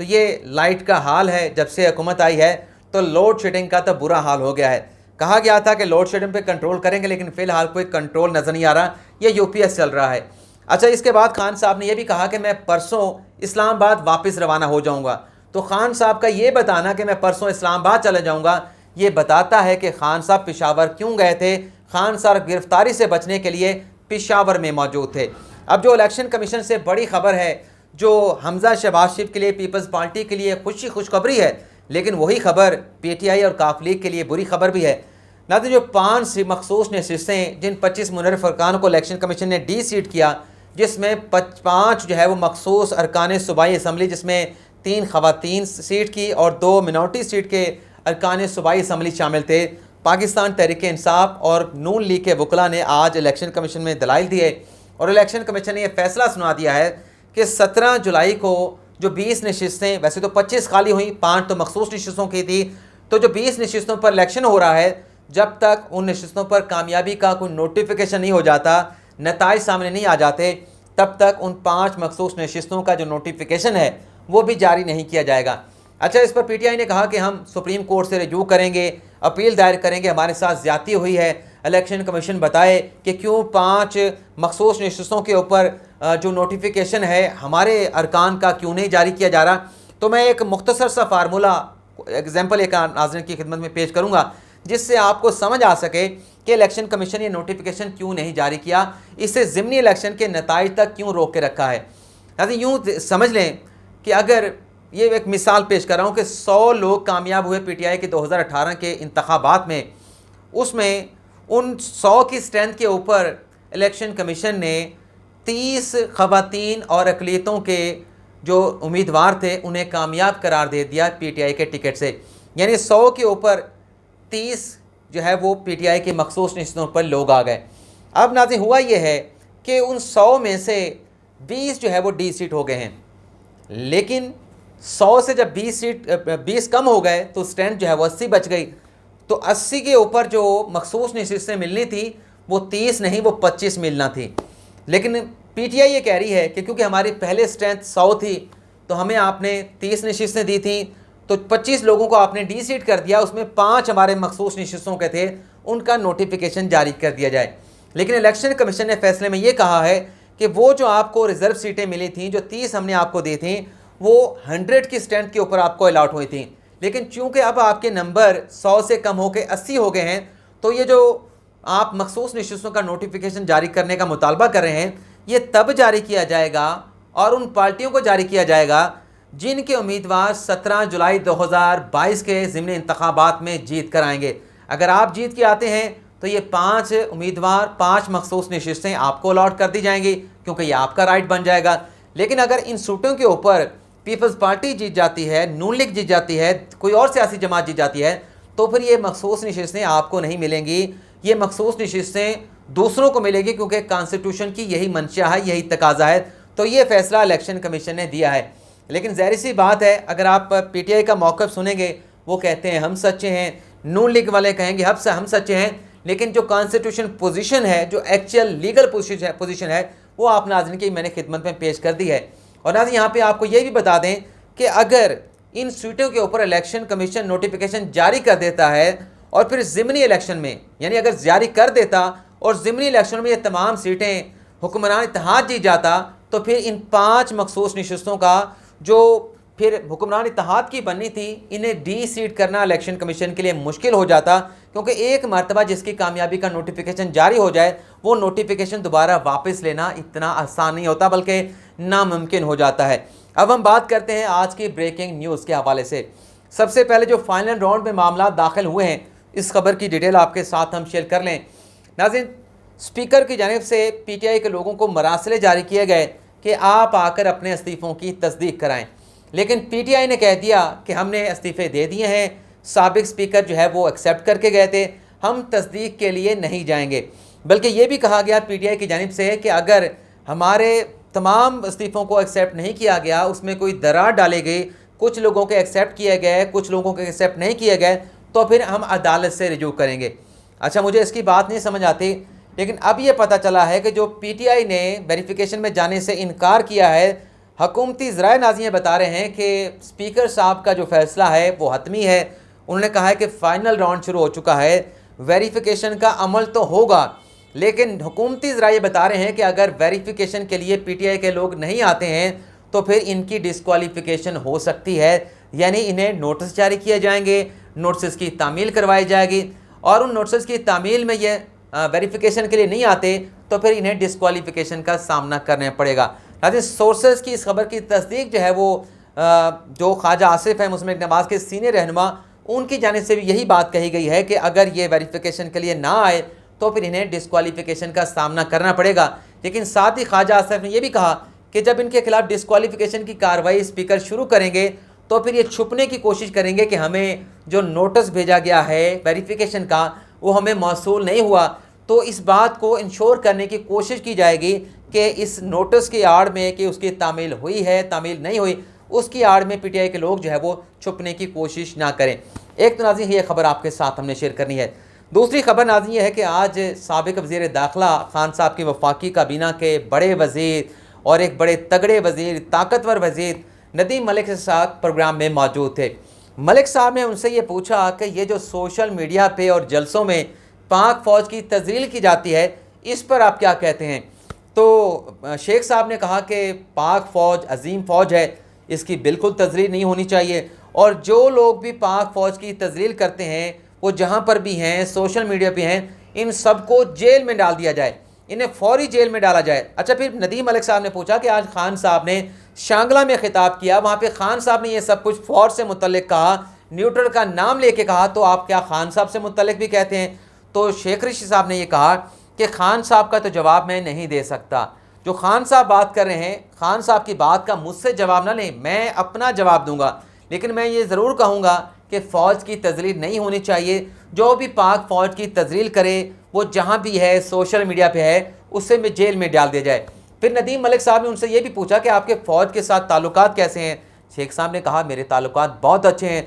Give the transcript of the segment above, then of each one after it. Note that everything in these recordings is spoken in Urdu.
تو یہ لائٹ کا حال ہے. جب سے حکومت آئی ہے تو لوڈ شیڈنگ کا تو برا حال ہو گیا ہے. کہا گیا تھا کہ لوڈ شیڈنگ پہ کنٹرول کریں گے, لیکن فی الحال کوئی کنٹرول نظر نہیں آ رہا. یہ یو پی ایس چل رہا ہے. اچھا, اس کے بعد خان صاحب نے یہ بھی کہا کہ میں پرسوں اسلام آباد واپس روانہ ہو جاؤں گا. تو خان صاحب کا یہ بتانا کہ میں پرسوں اسلام آباد چلے جاؤں گا, یہ بتاتا ہے کہ خان صاحب پشاور کیوں گئے تھے. خان صاحب گرفتاری سے بچنے کے لیے پشاور میں موجود تھے. اب جو الیکشن کمیشن سے بڑی خبر ہے, جو حمزہ شہباز شریف کے لیے, پیپلز پارٹی کے لیے خوشخبری ہے, لیکن وہی خبر پی ٹی آئی اور کاف لیگ کے لیے بری خبر بھی ہے. ناظرین, جو 5 مخصوص نشستیں جن 25 منعرف ارکان کو الیکشن کمیشن نے ڈی سیٹ کیا, جس میں 5 جو ہے وہ مخصوص ارکان صوبائی اسمبلی, جس میں 3 خواتین سیٹ کی اور 2 منورٹی سیٹ کے ارکان صوبائی اسمبلی شامل تھے. پاکستان تحریک انصاف اور نون لیگ کے وکلاء نے آج الیکشن کمیشن میں دلائل دیے اور الیکشن کمیشن نے یہ فیصلہ سنا دیا ہے کہ 17 جولائی کو جو 20 نشستیں, ویسے تو 25 خالی ہوئیں, 5 تو مخصوص نشستوں کی تھی, تو جو 20 نشستوں پر الیکشن ہو رہا ہے, جب تک ان نشستوں پر کامیابی کا کوئی نوٹیفیکیشن نہیں ہو جاتا, نتائج سامنے نہیں آ جاتے, تب تک ان 5 مخصوص نشستوں کا جو نوٹیفیکیشن ہے وہ بھی جاری نہیں کیا جائے گا. اچھا, اس پر پی ٹی آئی نے کہا کہ ہم سپریم کورٹ سے رجوع کریں گے, اپیل دائر کریں گے, ہمارے ساتھ زیادتی ہوئی ہے, الیکشن کمیشن بتائے کہ کیوں 5 مخصوص نشستوں کے اوپر جو نوٹیفیکیشن ہے ہمارے ارکان کا کیوں نہیں جاری کیا جا رہا. تو میں ایک مختصر سا فارمولہ ایگزامپل ایک ناظرین کی خدمت میں پیش کروں گا, جس سے آپ کو سمجھ آ سکے کہ الیکشن کمیشن یہ نوٹیفیکیشن کیوں نہیں جاری کیا, اسے ضمنی الیکشن کے نتائج تک کیوں روک کے رکھا ہے. ناظرین, یوں سمجھ لیں کہ اگر یہ ایک مثال پیش کر رہا ہوں کہ 100 لوگ کامیاب ہوئے پی ٹی آئی کے 2018 کے انتخابات میں, اس میں ان 100 کی اسٹرینتھ کے اوپر الیکشن کمیشن نے 30 خواتین اور اقلیتوں کے جو امیدوار تھے انہیں کامیاب قرار دے دیا پی ٹی آئی کے ٹکٹ سے. یعنی 100 کے اوپر 30 جو ہے وہ پی ٹی آئی کی مخصوص نشستوں پر لوگ آ گئے. اب ناظرین, ہوا یہ ہے کہ ان 100 میں سے 20 جو ہے وہ ڈی سیٹ ہو گئے ہیں, لیکن 100 سے جب 20 کم ہو گئے تو اسٹرینتھ جو ہے وہ 80 بچ گئی. تو 80 کے اوپر جو مخصوص نشستیں ملنی تھی وہ 30 نہیں, وہ 25 ملنا تھی. لیکن پی ٹی آئی یہ کہہ رہی ہے کہ کیونکہ ہماری پہلے اسٹرینتھ 100 تھی تو ہمیں آپ نے 30 نشستیں دی تھیں, تو 25 لوگوں کو آپ نے ڈی سیٹ کر دیا, اس میں 5 ہمارے مخصوص نشستوں کے تھے, ان کا نوٹیفیکیشن جاری کر دیا جائے. لیکن الیکشن کمیشن نے فیصلے میں یہ کہا ہے کہ وہ جو آپ کو ریزرو سیٹیں ملی تھیں, جو 30 ہم نے آپ کو دی تھیں, وہ 100 کی اسٹرینتھ کے اوپر آپ کو الاٹ ہوئی تھیں. لیکن چونکہ اب آپ کے نمبر 100 سے کم ہو کے 80 ہو گئے ہیں, تو یہ جو آپ مخصوص نشستوں کا نوٹیفیکیشن جاری کرنے کا مطالبہ کر رہے ہیں, یہ تب جاری کیا جائے گا اور ان پارٹیوں کو جاری کیا جائے گا جن کے امیدوار 17 جولائی 2022 کے ضمنی انتخابات میں جیت کر آئیں گے. اگر آپ جیت کے آتے ہیں تو یہ 5 امیدوار 5 مخصوص نشستیں آپ کو الاٹ کر دی جائیں گی, کیونکہ یہ آپ کا رائٹ بن جائے گا. لیکن اگر ان سیٹوں کے اوپر پیپلز پارٹی جیت جاتی ہے, نون لیگ جیت جاتی ہے, کوئی اور سیاسی جماعت جیت جاتی ہے, تو پھر یہ مخصوص نشستیں آپ کو نہیں ملیں گی, یہ مخصوص نشستیں دوسروں کو ملے گی, کیونکہ کانسٹیٹیوشن کی یہی منشا ہے, یہی تقاضا ہے. تو یہ فیصلہ الیکشن کمیشن نے دیا ہے. لیکن ظاہر سی بات ہے, اگر آپ پی ٹی آئی کا موقف سنیں گے, وہ کہتے ہیں ہم سچے ہیں, نون لیگ والے کہیں گے ہم سچے ہیں, لیکن جو کانسٹیٹیوشن پوزیشن ہے, جو ایکچوئل لیگل پوزیشن ہے, وہ آپ ناظرین کی میں نے خدمت میں پیش کر دی ہے. اور ناظرین, یہاں پہ آپ کو یہ بھی بتا دیں کہ اگر ان سیٹوں کے اوپر الیکشن کمیشن نوٹیفیکیشن جاری کر دیتا ہے اور پھر ضمنی الیکشن میں, یعنی اگر جاری کر دیتا اور ضمنی الیکشن میں یہ تمام سیٹیں حکمران اتحاد جیت جاتا, تو پھر ان 5 مخصوص نشستوں کا جو پھر حکمران اتحاد کی بننی تھی, انہیں ڈی سیٹ کرنا الیکشن کمیشن کے لیے مشکل ہو جاتا, کیونکہ ایک مرتبہ جس کی کامیابی کا نوٹیفیکیشن جاری ہو جائے, وہ نوٹیفیکیشن دوبارہ واپس لینا اتنا آسان نہیں ہوتا, بلکہ ناممکن ہو جاتا ہے. اب ہم بات کرتے ہیں آج کی بریکنگ نیوز کے حوالے سے. سب سے پہلے جو فائنل راؤنڈ میں معاملات داخل ہوئے ہیں, اس خبر کی ڈیٹیل آپ کے ساتھ ہم شیئر کر لیں. ناظرین, اسپیکر کی جانب سے پی ٹی آئی کے لوگوں کو مراسلے جاری کیے گئے کہ آپ آ کر اپنے استعفوں کی تصدیق کرائیں, لیکن پی ٹی آئی نے کہہ دیا کہ ہم نے استعفے دے دیے ہیں, سابق اسپیکر جو ہے وہ ایکسیپٹ کر کے گئے تھے, ہم تصدیق کے لیے نہیں جائیں گے. بلکہ یہ بھی کہا گیا پی ٹی آئی کی جانب سے کہ اگر ہمارے تمام استعفوں کو ایکسیپٹ نہیں کیا گیا, اس میں کوئی دراڑ ڈالے گئی, کچھ لوگوں کے ایکسیپٹ کیے گئے, کچھ لوگوں کے ایکسیپٹ نہیں کیے گئے, تو پھر ہم عدالت سے رجوع کریں گے. اچھا, مجھے اس کی بات نہیں سمجھ آتی, لیکن اب یہ پتہ چلا ہے کہ جو پی ٹی آئی نے ویریفیکیشن میں جانے سے انکار کیا ہے, حکومتی ذرائع ناظرین بتا رہے ہیں کہ اسپیکر صاحب کا جو فیصلہ ہے وہ حتمی ہے. انہوں نے کہا ہے کہ فائنل راؤنڈ شروع ہو چکا ہے, ویریفیکیشن کا عمل تو ہوگا, لیکن حکومتی ذرائع بتا رہے ہیں کہ اگر ویریفیکیشن کے لیے پی ٹی آئی کے لوگ نہیں آتے ہیں تو پھر ان کی ڈسکوالیفیکیشن ہو سکتی ہے. یعنی انہیں نوٹس جاری کیے جائیں گے, نوٹسز کی تعمیل کروائی جائے گی, اور ان نوٹسز کی تعمیل میں یہ ویریفیکیشن کے لیے نہیں آتے تو پھر انہیں ڈسکوالیفیکیشن کا سامنا کرنا پڑے گا. لیکن سورسز کی اس خبر کی تصدیق جو ہے وہ جو خواجہ آصف ہیں مسلم لیگ نواز کے سینئر رہنما, ان کی جانب سے بھی یہی بات کہی گئی ہے کہ اگر یہ ویریفیکیشن کے لیے نہ آئے تو پھر انہیں ڈسکوالیفیکیشن کا سامنا کرنا پڑے گا. لیکن ساتھ ہی خواجہ آصف نے یہ بھی کہا کہ جب ان کے خلاف ڈسکوالیفیکیشن کی کارروائی اسپیکر شروع کریں گے تو پھر یہ چھپنے کی کوشش کریں گے کہ ہمیں جو نوٹس بھیجا گیا ہے ویریفیکیشن کا وہ ہمیں موصول نہیں ہوا. تو اس بات کو انشور کرنے کی کوشش کی جائے گی کہ اس نوٹس کی آڑ میں کہ اس کی تعمیل ہوئی ہے تعمیل نہیں ہوئی, اس کی آڑ میں پی ٹی آئی کے لوگ جو ہے وہ چھپنے کی کوشش نہ کریں. ایک تو ناظرین یہ خبر آپ کے ساتھ ہم نے شیئر کرنی ہے. دوسری خبر ناظرین یہ ہے کہ آج سابق وزیر داخلہ خان صاحب کی وفاقی کابینہ کے بڑے وزیر اور ایک بڑے تگڑے وزیر, طاقتور وزیر ندیم ملک کے ساتھ پروگرام میں موجود تھے. ملک صاحب نے ان سے یہ پوچھا کہ یہ جو سوشل میڈیا پہ اور جلسوں میں پاک فوج کی تذلیل کی جاتی ہے اس پر آپ کیا کہتے ہیں. تو شیخ صاحب نے کہا کہ پاک فوج عظیم فوج ہے, اس کی بالکل تذلیل نہیں ہونی چاہیے, اور جو لوگ بھی پاک فوج کی تذلیل کرتے ہیں وہ جہاں پر بھی ہیں سوشل میڈیا پہ ہیں ان سب کو جیل میں ڈال دیا جائے, انہیں فوری جیل میں ڈالا جائے. اچھا پھر ندیم ملک صاحب نے پوچھا کہ آج خان صاحب نے شانگلہ میں خطاب کیا, وہاں پہ خان صاحب نے یہ سب کچھ فوج سے متعلق کہا, نیوٹرل کا نام لے کے کہا, تو آپ کیا خان صاحب سے متعلق بھی کہتے ہیں؟ تو شیخ رشید صاحب نے یہ کہا کہ خان صاحب کا تو جواب میں نہیں دے سکتا, جو خان صاحب بات کر رہے ہیں خان صاحب کی بات کا مجھ سے جواب نہ لیں, میں اپنا جواب دوں گا, لیکن میں یہ ضرور کہوں گا کہ فوج کی تذلیل نہیں ہونی چاہیے. جو بھی پاک فوج کی تذلیل کرے وہ جہاں بھی ہے سوشل میڈیا پہ ہے اسے میں جیل میں ڈال دیا جائے. پھر ندیم ملک صاحب نے ان سے یہ بھی پوچھا کہ آپ کے فوج کے ساتھ تعلقات کیسے ہیں؟ شیخ صاحب نے کہا میرے تعلقات بہت اچھے ہیں.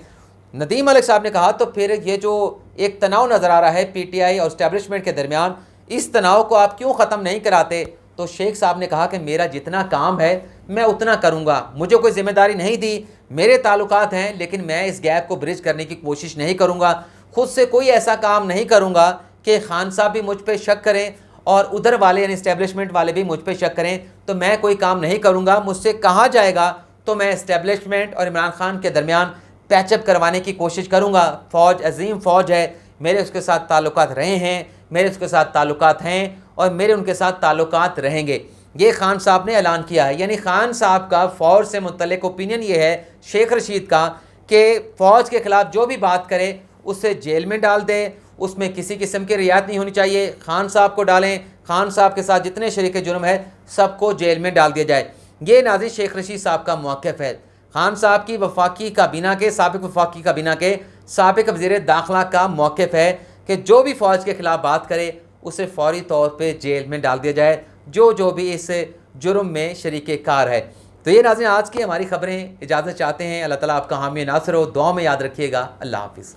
ندیم ملک صاحب نے کہا تو پھر یہ جو ایک تناؤ نظر آ رہا ہے پی ٹی آئی اور اسٹیبلشمنٹ کے درمیان, اس تناؤ کو آپ کیوں ختم نہیں کراتے؟ تو شیخ صاحب نے کہا کہ میرا جتنا کام ہے میں اتنا کروں گا, مجھے کوئی ذمہ داری نہیں دی, میرے تعلقات ہیں لیکن میں اس گیپ کو برج کرنے کی کوشش نہیں کروں گا, خود سے کوئی ایسا کام نہیں کروں گا کہ خان صاحب بھی مجھ پہ شک کریں اور ادھر والے یعنی اسٹیبلشمنٹ والے بھی مجھ پہ شک کریں, تو میں کوئی کام نہیں کروں گا. مجھ سے کہا جائے گا تو میں اسٹیبلشمنٹ اور عمران خان کے درمیان پیچ اپ کروانے کی کوشش کروں گا. فوج عظیم فوج ہے, میرے اس کے ساتھ تعلقات رہے ہیں, میرے اس کے ساتھ تعلقات ہیں اور میرے ان کے ساتھ تعلقات رہیں گے. یہ خان صاحب نے اعلان کیا ہے. یعنی خان صاحب کا فوج سے متعلق اوپینین یہ ہے شیخ رشید کا کہ فوج کے خلاف جو بھی بات کرے اسے جیل میں ڈال دیں, اس میں کسی قسم کی رعایت نہیں ہونی چاہیے. خان صاحب کو ڈالیں, خان صاحب کے ساتھ جتنے شریک جرم ہے سب کو جیل میں ڈال دیا جائے. یہ ناظرین شیخ رشید صاحب کا موقف ہے. خان صاحب کی وفاقی کابینہ کے سابق وفاقی کابینہ کے سابق وزیر داخلہ کا موقف ہے کہ جو بھی فوج کے خلاف بات کرے اسے فوری طور پہ جیل میں ڈال دیا جائے, جو بھی اس جرم میں شریک کار ہے. تو یہ ناظرین آج کی ہماری خبریں. اجازت چاہتے ہیں. اللہ تعالیٰ آپ کا حامی ناصر ہو. دعا میں یاد رکھیے گا. اللہ حافظ.